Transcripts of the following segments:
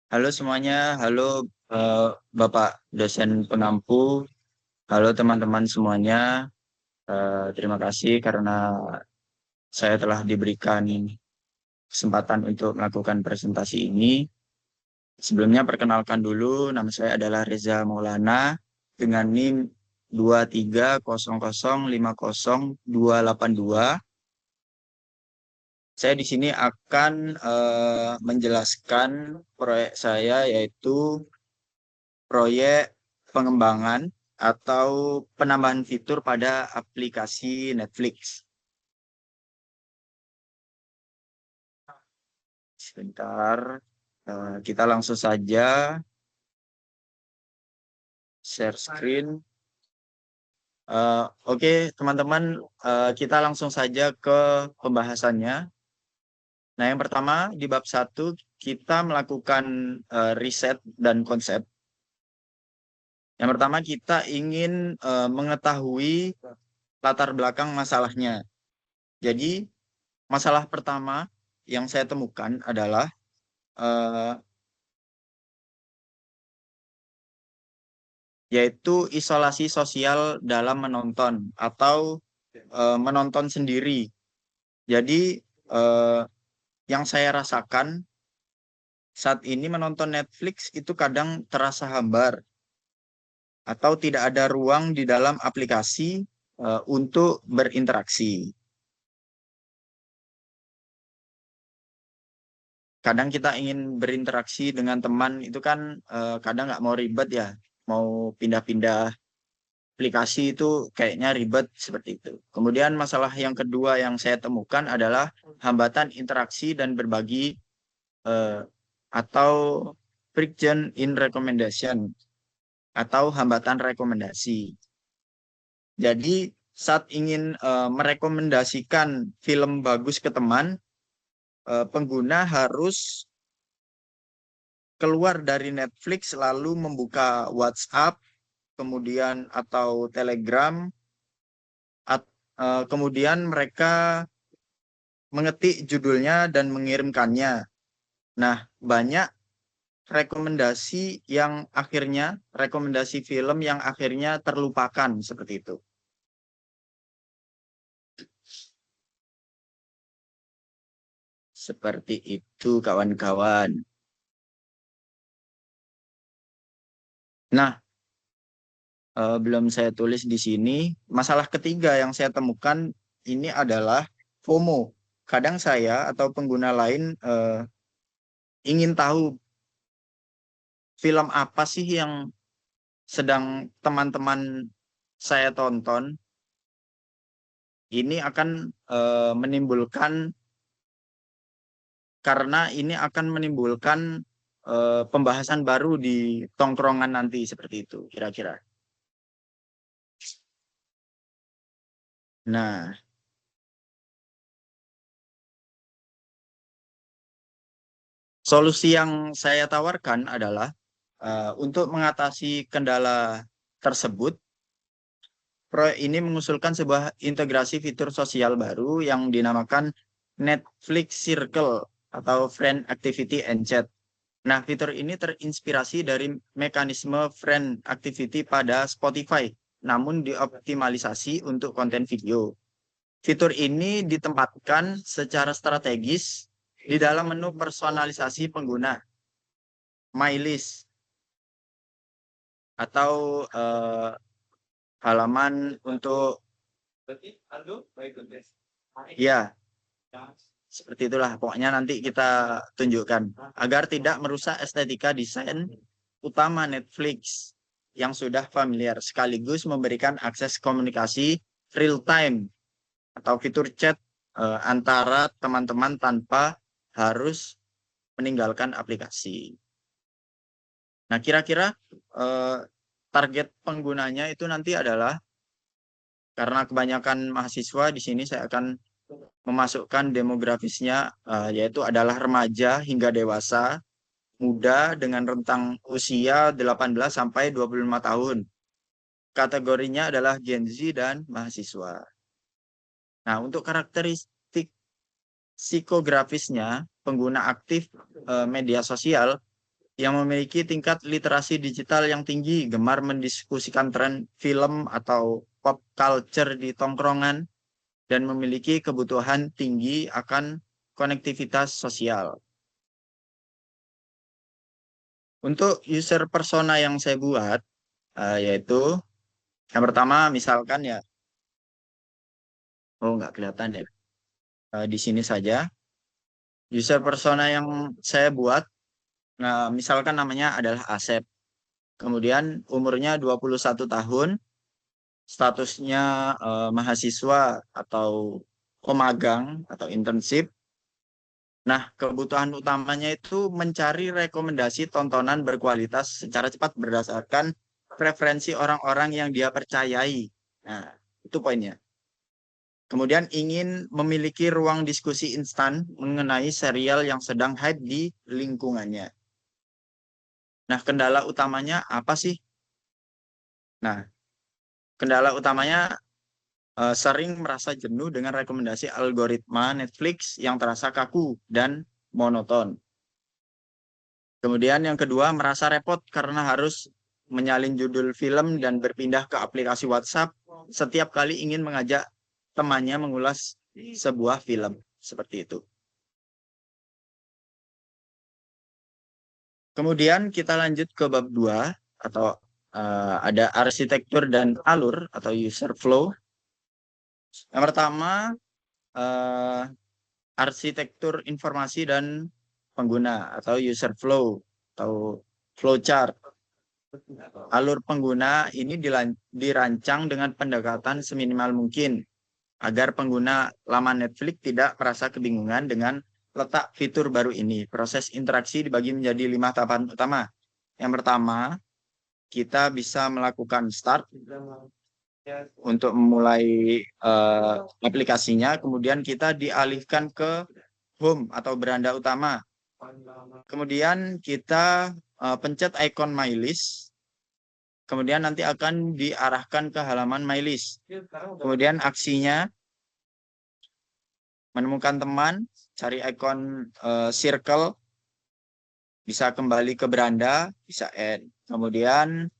Halo semuanya, halo eh, Bapak dosen pengampu, halo teman-teman semuanya. Terima kasih karena saya telah diberikan kesempatan untuk melakukan presentasi ini. Sebelumnya perkenalkan dulu, nama saya adalah Reza Maulana dengan NIM 230050282. Saya di sini akan menjelaskan proyek saya yaitu proyek pengembangan atau penambahan fitur pada aplikasi Netflix. Sebentar, kita langsung saja share screen. Oke, teman-teman, kita langsung saja ke pembahasannya. Nah, yang pertama di bab 1 kita melakukan riset dan konsep. Yang pertama kita ingin mengetahui latar belakang masalahnya. Jadi, masalah pertama yang saya temukan adalah eh, yaitu isolasi sosial dalam menonton atau menonton sendiri. Jadi eh, yang saya rasakan saat ini menonton Netflix itu kadang terasa hambar atau tidak ada ruang di dalam aplikasi untuk berinteraksi. Kadang kita ingin berinteraksi dengan teman itu kan kadang nggak mau ribet ya, mau pindah-pindah aplikasi itu kayaknya ribet seperti itu. Kemudian masalah yang kedua yang saya temukan adalah hambatan interaksi dan berbagi eh, atau friction in recommendation atau hambatan rekomendasi. Jadi saat ingin merekomendasikan film bagus ke teman, pengguna harus keluar dari Netflix lalu membuka WhatsApp, kemudian atau Telegram, kemudian mereka mengetik judulnya dan mengirimkannya. Nah, banyak rekomendasi film yang akhirnya terlupakan seperti itu. Seperti itu, kawan-kawan. Nah, belum saya tulis di sini. Masalah ketiga yang saya temukan ini adalah FOMO. Kadang saya atau pengguna lain ingin tahu film apa sih yang sedang teman-teman saya tonton. Ini akan menimbulkan karena ini akan menimbulkan pembahasan baru di tongkrongan nanti seperti itu kira-kira. Nah, solusi yang saya tawarkan adalah untuk mengatasi kendala tersebut, proyek ini mengusulkan sebuah integrasi fitur sosial baru yang dinamakan Netflix Circle atau Friend Activity and Chat. Nah, fitur ini terinspirasi dari mekanisme friend activity pada Spotify, namun dioptimalisasi untuk konten video. Fitur ini ditempatkan secara strategis di dalam menu personalisasi pengguna, My List, atau halaman untuk ya, seperti itulah. Pokoknya nanti kita tunjukkan agar tidak merusak estetika desain utama Netflix yang sudah familiar sekaligus memberikan akses komunikasi real time atau fitur chat antara teman-teman tanpa harus meninggalkan aplikasi. Nah, kira-kira eh, target penggunanya itu nanti adalah karena kebanyakan mahasiswa di sini saya akan memasukkan demografisnya yaitu adalah remaja hingga dewasa, muda dengan rentang usia 18 sampai 25 tahun. Kategorinya adalah Gen Z dan mahasiswa. Nah, untuk karakteristik psikografisnya, pengguna aktif media sosial yang memiliki tingkat literasi digital yang tinggi, gemar mendiskusikan tren film atau pop culture di tongkrongan, dan memiliki kebutuhan tinggi akan konektivitas sosial. Untuk user persona yang saya buat, yaitu yang pertama misalkan ya, oh nggak kelihatan ya, di sini saja. User persona yang saya buat, nah, misalkan namanya adalah Asep. Kemudian umurnya 21 tahun, statusnya mahasiswa atau pemagang atau internship. Nah, kebutuhan utamanya itu mencari rekomendasi tontonan berkualitas secara cepat berdasarkan preferensi orang-orang yang dia percayai. Nah, itu poinnya. Kemudian ingin memiliki ruang diskusi instan mengenai serial yang sedang hype di lingkungannya. Nah, kendala utamanya apa sih? Nah, kendala utamanya sering merasa jenuh dengan rekomendasi algoritma Netflix yang terasa kaku dan monoton. Kemudian yang kedua, merasa repot karena harus menyalin judul film dan berpindah ke aplikasi WhatsApp setiap kali ingin mengajak temannya mengulas sebuah film. Seperti itu. Kemudian kita lanjut ke bab 2 atau ada arsitektur dan alur atau user flow. Yang pertama, eh, arsitektur informasi dan pengguna atau user flow atau flowchart. Alur pengguna ini dirancang dengan pendekatan seminimal mungkin agar pengguna laman Netflix tidak merasa kebingungan dengan letak fitur baru ini. Proses interaksi dibagi menjadi 5 tahapan utama. Yang pertama, kita bisa melakukan start untuk memulai aplikasinya, kemudian kita dialihkan ke home atau beranda utama. Kemudian kita pencet icon My List, kemudian nanti akan diarahkan ke halaman My List. Kemudian aksinya menemukan teman, cari icon circle, bisa kembali ke beranda, bisa add. Kemudian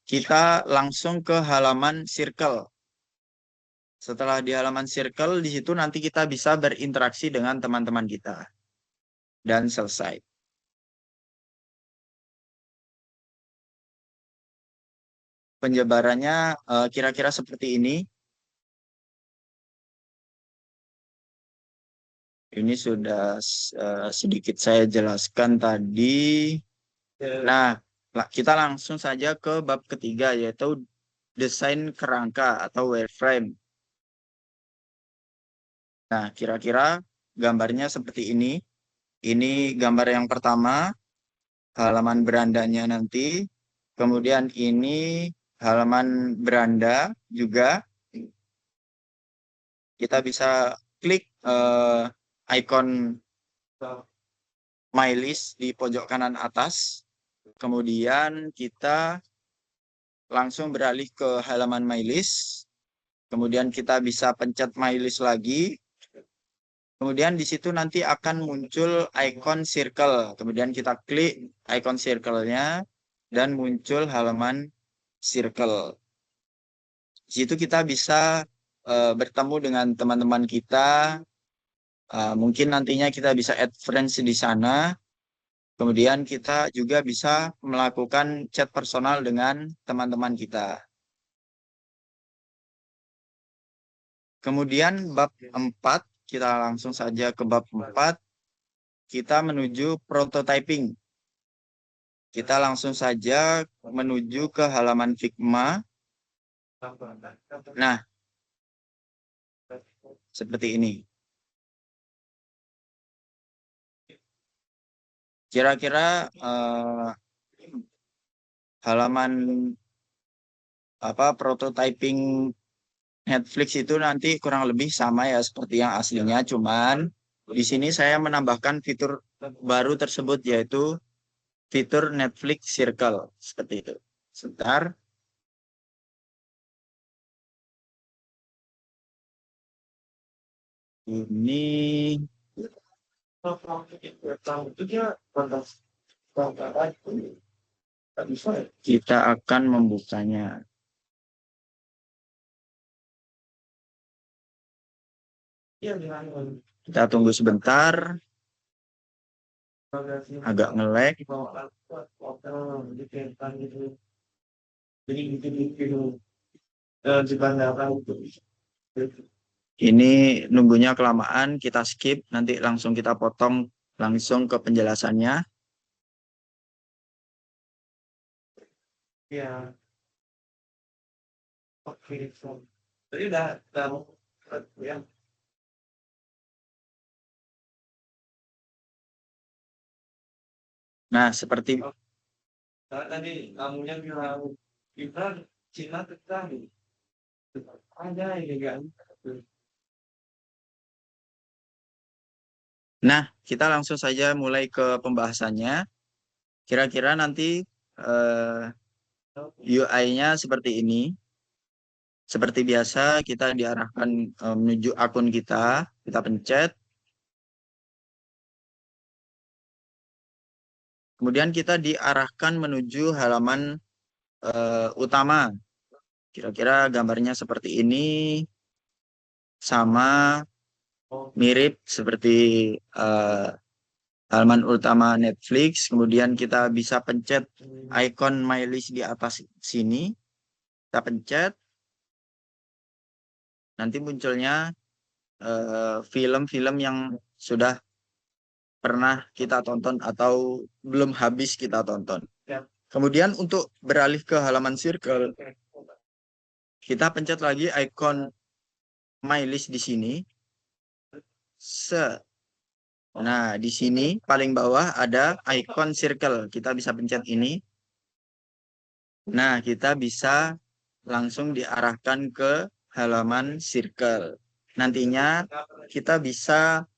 kita langsung ke halaman circle. Setelah di halaman circle, di situ nanti kita bisa berinteraksi dengan teman-teman kita. Dan selesai. Penyebarannya kira-kira seperti ini. Ini sudah sedikit saya jelaskan tadi. Nah, kita langsung saja ke bab ketiga, yaitu desain kerangka atau wireframe. Nah, kira-kira gambarnya seperti ini. Ini gambar yang pertama, halaman berandanya nanti. Kemudian ini halaman beranda juga. Kita bisa klik icon My List di pojok kanan atas. Kemudian kita langsung beralih ke halaman My List. Kemudian kita bisa pencet My List lagi. Kemudian di situ nanti akan muncul icon circle. Kemudian kita klik icon circle-nya dan muncul halaman circle. Di situ kita bisa bertemu dengan teman-teman kita. Mungkin nantinya kita bisa add friends di sana. Kemudian kita juga bisa melakukan chat personal dengan teman-teman kita. Kemudian bab 4, kita langsung saja ke bab 4. Kita menuju prototyping. Kita langsung saja menuju ke halaman Figma. Nah, seperti ini. Kira-kira halaman prototyping Netflix itu nanti kurang lebih sama ya seperti yang aslinya, cuman di sini saya menambahkan fitur baru tersebut yaitu fitur Netflix Circle seperti itu. Sebentar. Ini Kita akan membukanya. Kita tunggu sebentar, agak nge-lag. Ini nunggunya kelamaan, kita skip, nanti langsung kita potong langsung ke penjelasannya. Ya, oke. Jadi udah ya. Nah, seperti Tadi kamunya bilang kita Cina tekan ada ini kan. Nah, kita langsung saja mulai ke pembahasannya. Kira-kira nanti UI-nya seperti ini. Seperti biasa, kita diarahkan menuju akun kita pencet. Kemudian kita diarahkan menuju halaman utama. Kira-kira gambarnya seperti ini, sama mirip seperti halaman utama Netflix. Kemudian kita bisa pencet icon My List di atas sini. Kita pencet. Nanti munculnya film-film yang sudah pernah kita tonton atau belum habis kita tonton. Kemudian untuk beralih ke halaman circle, kita pencet lagi icon My List di sini. Nah, di sini paling bawah ada icon circle. Kita bisa pencet ini. Nah, kita bisa langsung diarahkan ke halaman circle. Nantinya kita bisa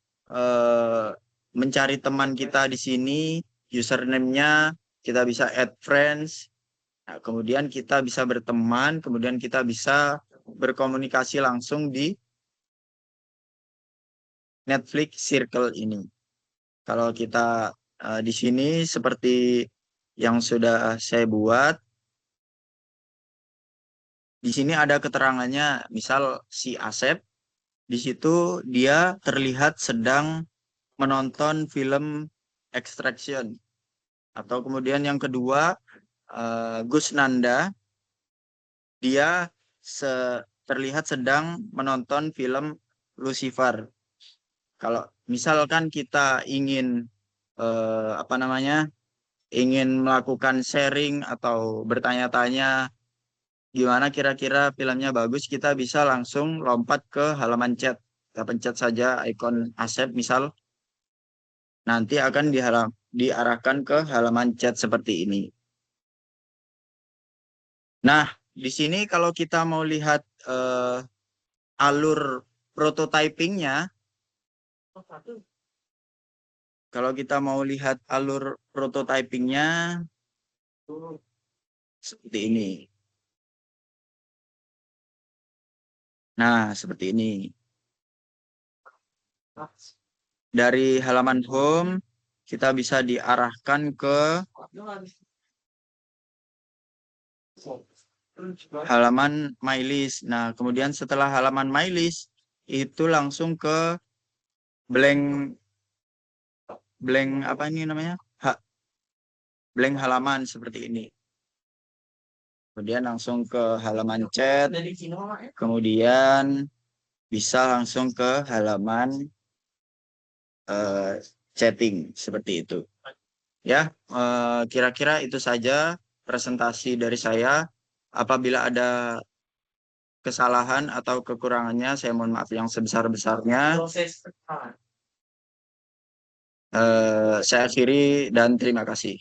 mencari teman kita di sini, username-nya, kita bisa add friends. Nah, kemudian kita bisa berteman, kemudian kita bisa berkomunikasi langsung di Netflix Circle ini. Kalau kita di sini seperti yang sudah saya buat, di sini ada keterangannya, misal si Asep, di situ dia terlihat sedang menonton film Extraction. Atau kemudian yang kedua, Gus Nanda, dia terlihat sedang menonton film Lucifer. Kalau misalkan kita ingin apa namanya, ingin melakukan sharing atau bertanya-tanya gimana kira-kira filmnya bagus, kita bisa langsung lompat ke halaman chat. Kita pencet saja ikon Asep misal, nanti akan diarahkan ke halaman chat seperti ini. Nah, di sini kalau kita mau lihat alur prototypingnya, kalau kita mau lihat alur prototypingnya seperti ini. Nah, seperti ini. Dari halaman home, kita bisa diarahkan ke halaman My List. Nah, kemudian setelah halaman My List, itu langsung ke blank apa ini namanya? Blank halaman seperti ini. Kemudian langsung ke halaman chat. Kemudian bisa langsung ke halaman chatting seperti itu. Ya, kira-kira itu saja presentasi dari saya. Apabila ada kesalahan atau kekurangannya, saya mohon maaf yang sebesar-besarnya. Saya akhiri dan terima kasih.